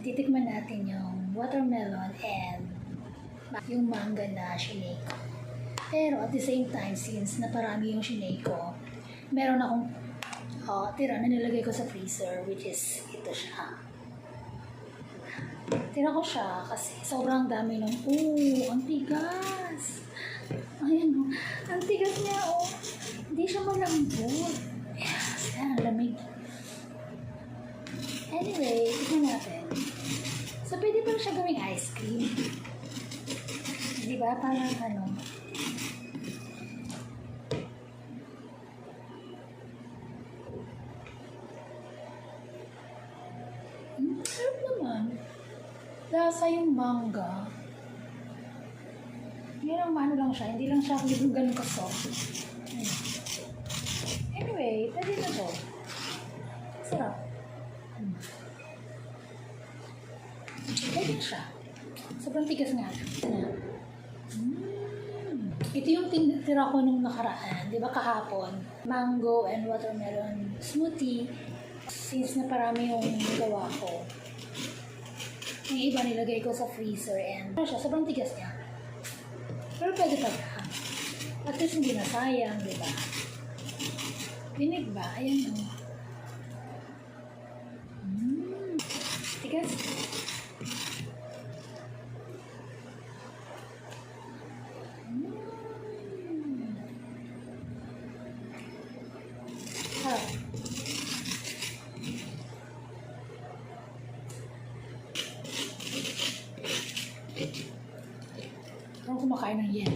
titikman natin yung watermelon and yung manga na shinake ko. Pero at the same time, since naparami yung shinake ko, meron akong tira na nilagay ko sa freezer, which is ito siya. Tira ko siya kasi sobrang dami ng, ang tigas. Ayan o, ang tigas niya hindi siya malambot. Yes, ang lamig. Anyway, tignan natin. So, pwede pa siya gawing ice cream. Diba? Parang sarap naman. Lasa yung manga. Yan ang lang siya. Hindi lang siya yung ganun ka-soft. Anyway, pwede na to. Sarap. Pwede siya. Sobrang tigas nga. Ito yung tira ko nung nakaraan. Di ba kahapon? Mango and watermelon smoothie. Since naparami yung gawa ko. Yung iba nilagay ko sa freezer and siya, sobrang tigas niya. Pero pwede pa siya. At least hindi na sayang, di ba? Dinig ba? Ayan o. Tigas. Parang kumakain ng yelo.